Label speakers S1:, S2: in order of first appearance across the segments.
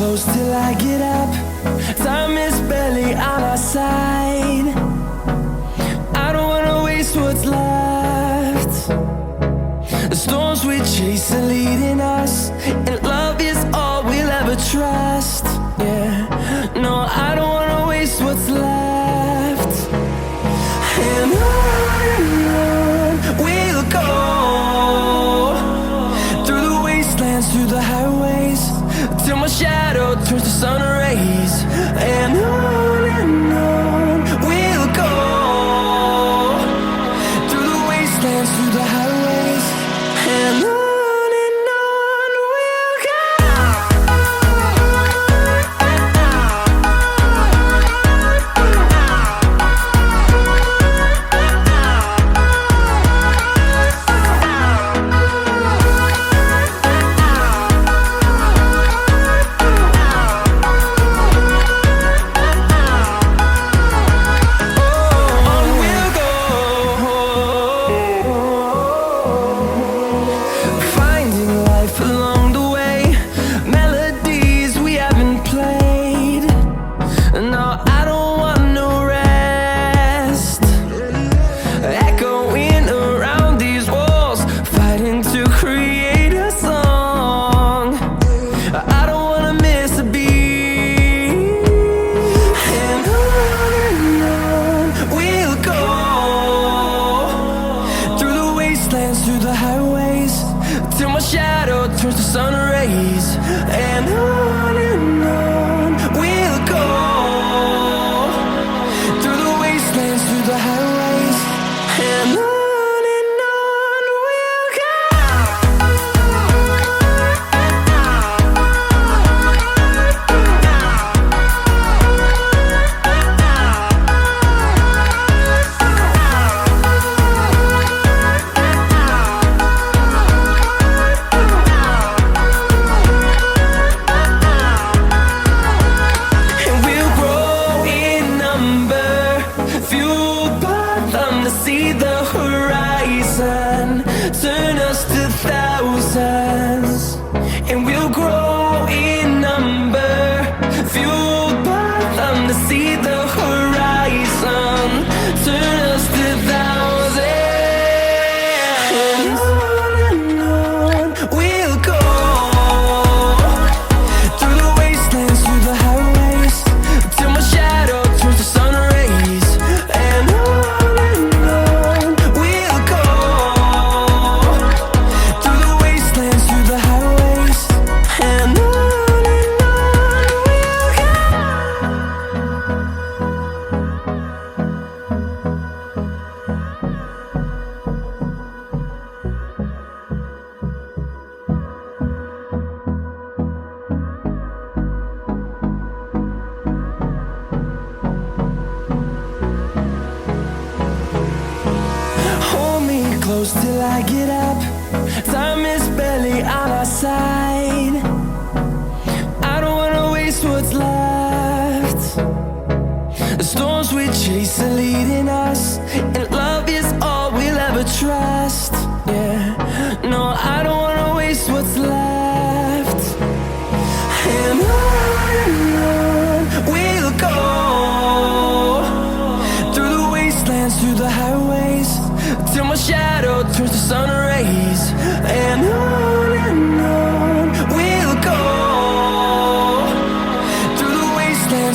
S1: close till I get up. Time is barely on our side. I don't wanna waste what's left. The storms we chase are leading us, and love is all we'll ever trust. Yeah, no, I don't wanna waste what's left. And on we'll go, through the wastelands, through the highways, till my shadow turns to sun rays. And on we'll go, through the wastelands, through the highways, and on we'll go.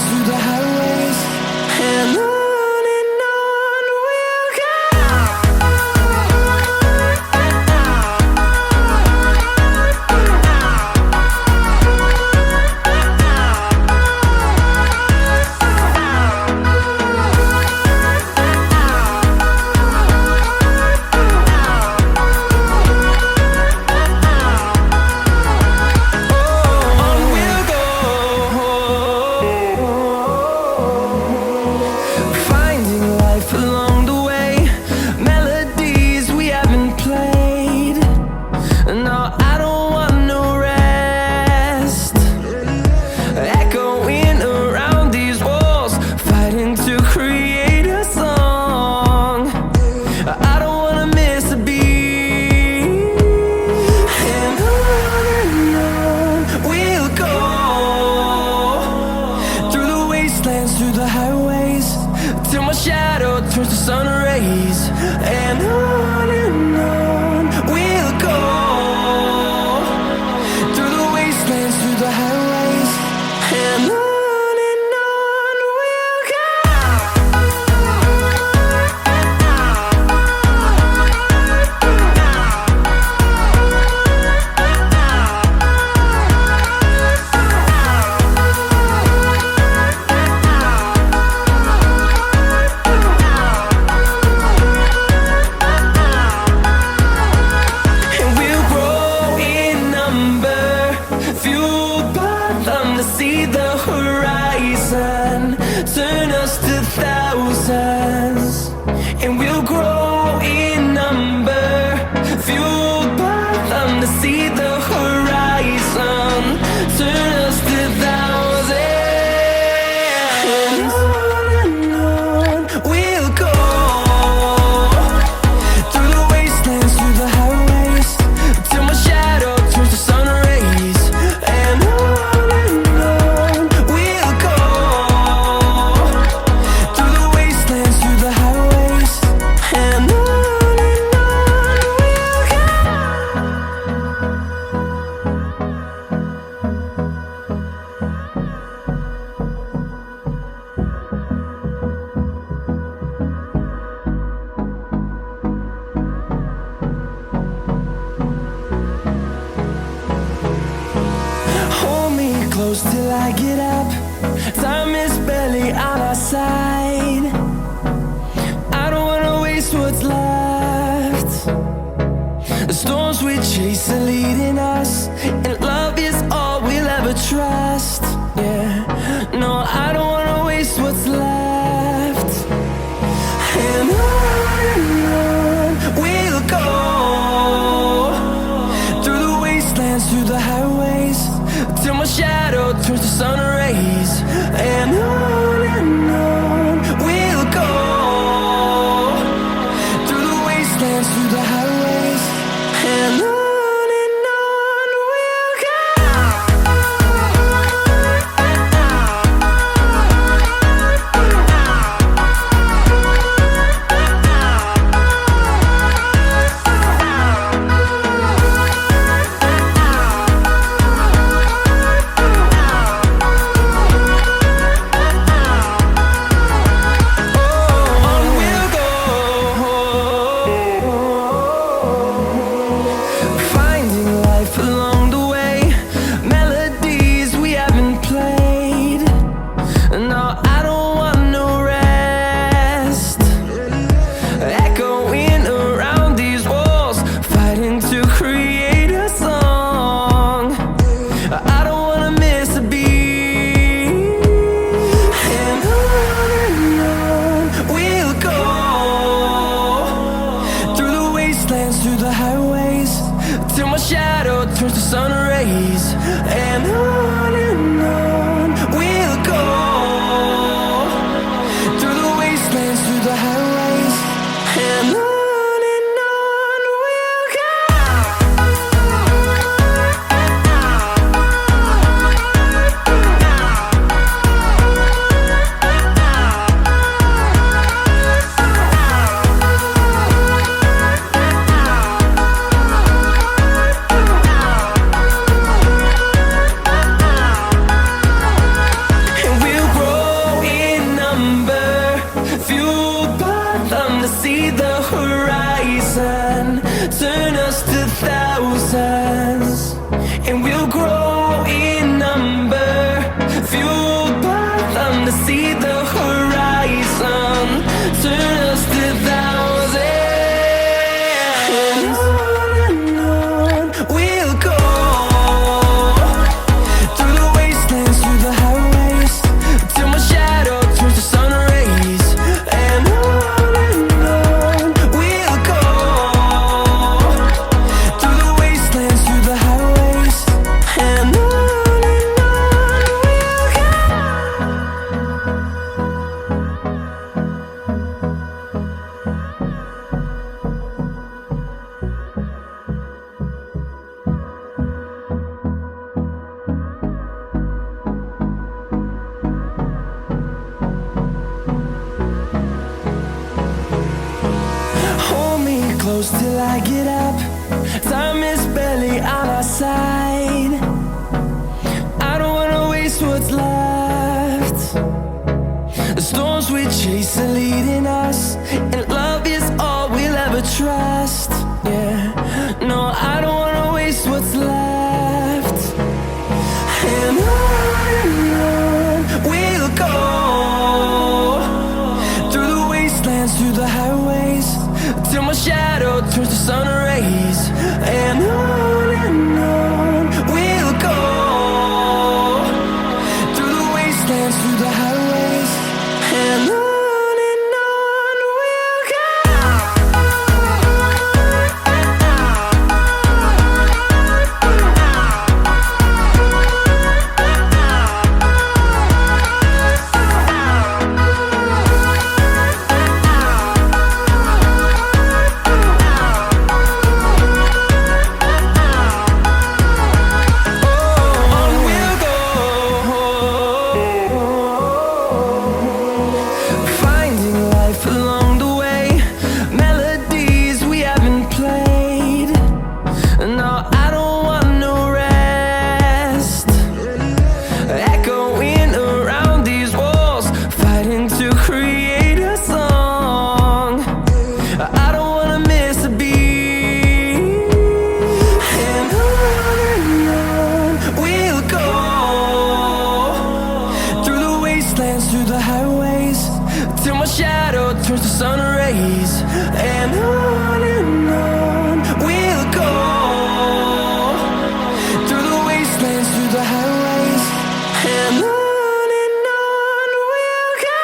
S2: Through the highways, and on we'll go.
S1: through the highways, till my shadow turns to sun rays. And on we'll go, through the wastelands, through the highways. And on we'll go. And we'll grow in number, fueled by them to see the horizon, turn us to thousands. And we'll grow in number, fueled by them to see the horizon, turn us to thousands. And on we'll go, through the wastelands, through the highways, till my shadow turns to sun rays. And on we'll go, through the wastelands, through the highways. And on we'll go. Hold me close till I get up. Time is barely on our side. I don't wanna waste what's left. The storms we chase are leading us, and love is all we'll ever trust. Yeah, no, I don't wanna waste what's left. And on we'll go, through the wastelands, through the highways, till my shadow turns to sun rays. And on we'll go, through the wastelands, through the highways. And on we'll go. Finding life along the way, melodies we haven't played. No, I don't want no rest. Echoing around these walls, fighting to create a song. I don't wanna miss a beat. And on we'll go, through the wastelands, through the highways, till my shadow turns to sun rays. And on we'll go, through the wastelands, through the highways. And on we'll go. And we'll grow in number, fueled by them to see the horizon, turn us to thousands. And we'll grow in number, fueled by them to see the horizon, turn us to thousands. And on we'll go, through the wastelands, through the highways, till my shadow turns to sun rays. And on close till I get up. Time is barely on our side. I don't wanna waste what's left. The storms we chase are leading us, and love is all we'll ever trust. Yeah, no, I don't wanna waste what's left. And on we'll go, through the wastelands, through the highways, till my shadow turns to sun rays. And on we'll go, through the wastelands, through the highways, and on we'll go. Through the highways, till my shadow turns to sun rays. And on we'll go, through the wastelands, through the highways, and on we'll go.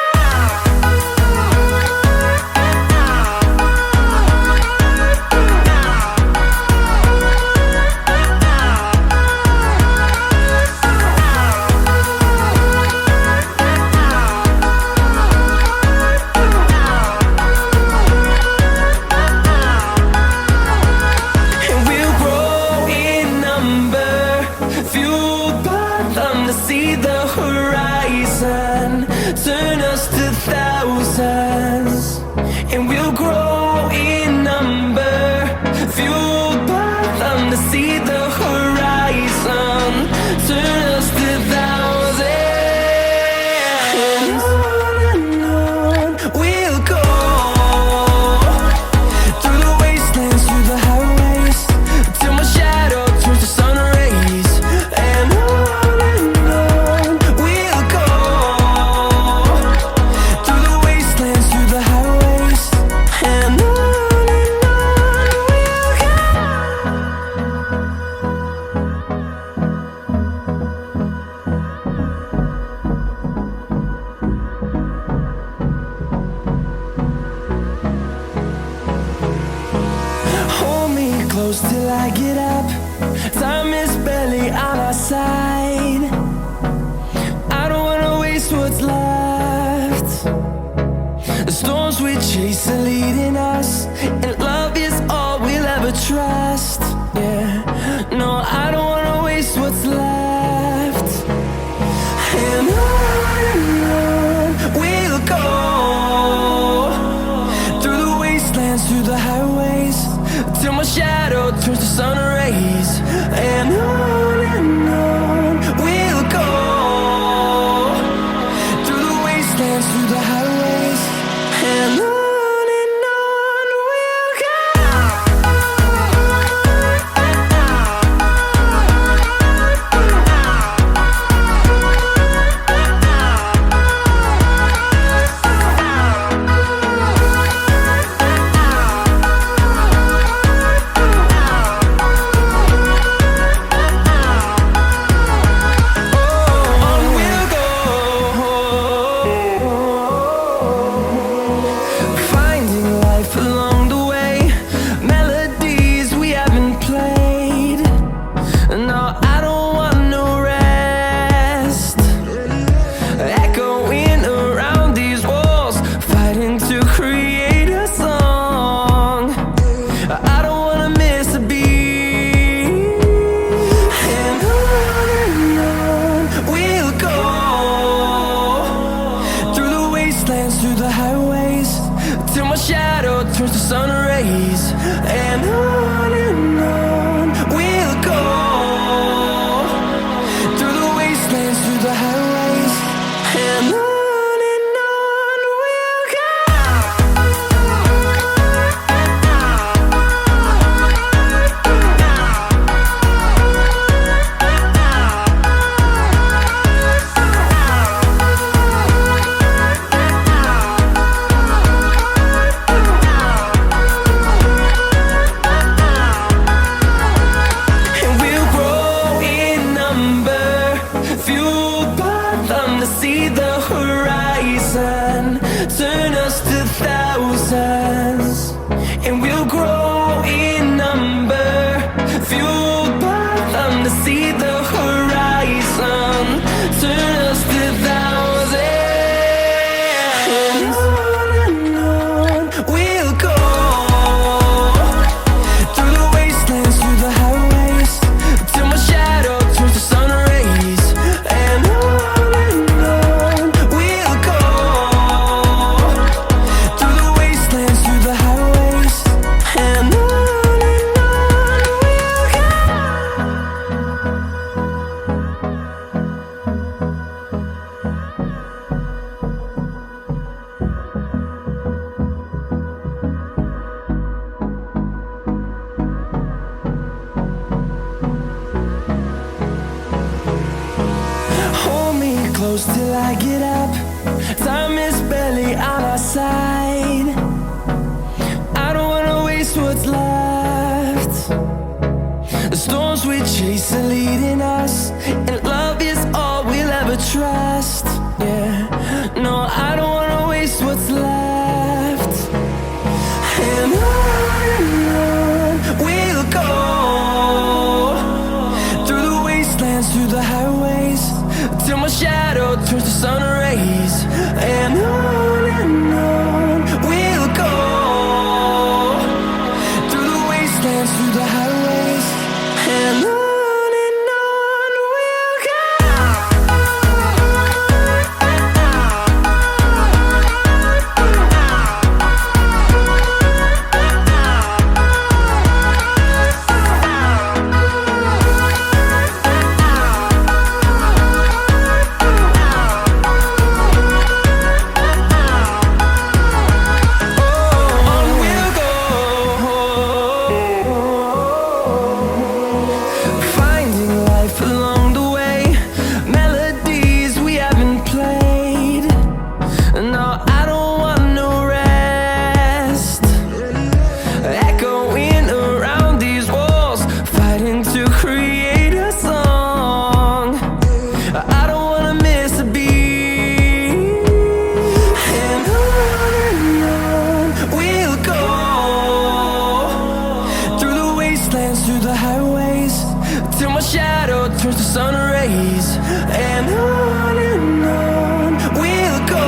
S1: See the horizon, turn us to thousands, and we'll grow in number, fueled by them to see the horizon, turn us to thousands, and on we'll go, through the wastelands, through the highways, till my shadow turns to sun rays, and on close till I get up. Time is barely on our side. I don't wanna waste what's left. The storms we chase are leading us, and love is all we'll ever trust. Yeah, no, I don't wanna waste what's left. And on we'll go, through the wastelands, through the highways, till my shadow turns to sun rays. And on we'll go, through the wastelands, through the highways, and on we'll go. Through the highways, till my shadow turns to sun rays, and on we'll go, through the wastelands, through the highways, and on we'll go. See the horizon, turn us to thousands, and we'll grow in number, fueled by them to see the horizon, turn us to thousands, and on we'll go, through the wastelands, through the highways, till my shadow turns to sun rays, and on close till I get up. Time is barely on our side. I don't wanna waste what's left. The storms we chase are leading us, and love is all we'll ever trust. Yeah, no, I don't wanna waste what's left. And on we'll go, through the wastelands, through the highways, till my shadow turns to sun rays, and on we'll go, through the wastelands, through the highways, and on we'll go. Through the highways, till my shadow turns to sun rays, and on we'll go,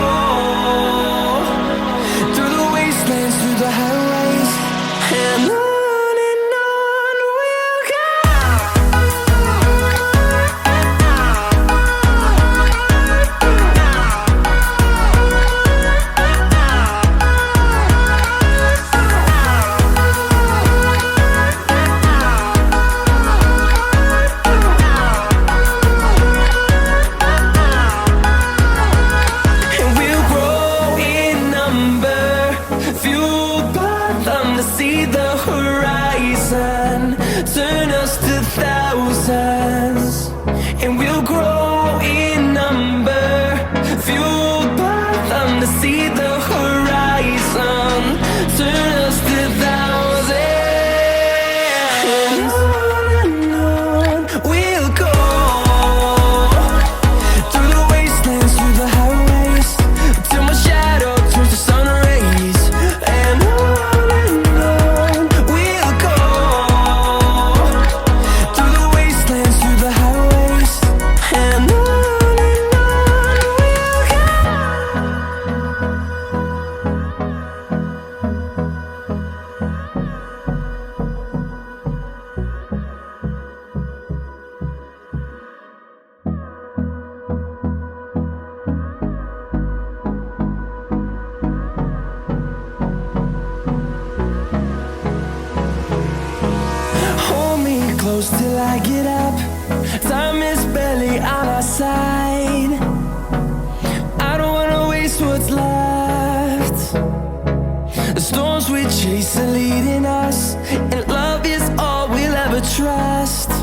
S1: through the wastelands, through the highways, and on we'll go. Turn us to thousands, and we'll grow in number, fueled by them to see the horizon, turn us to thousands, and on we'll go, through the wastelands, through the highways, till my shadow turns to sun rays, and on we'll go, through the wastelands, through the highways, and on we'll go. close till I get up. Time is barely on our side. I don't wanna waste what's left. The storms we chase are leading us, and love is all we'll ever trust.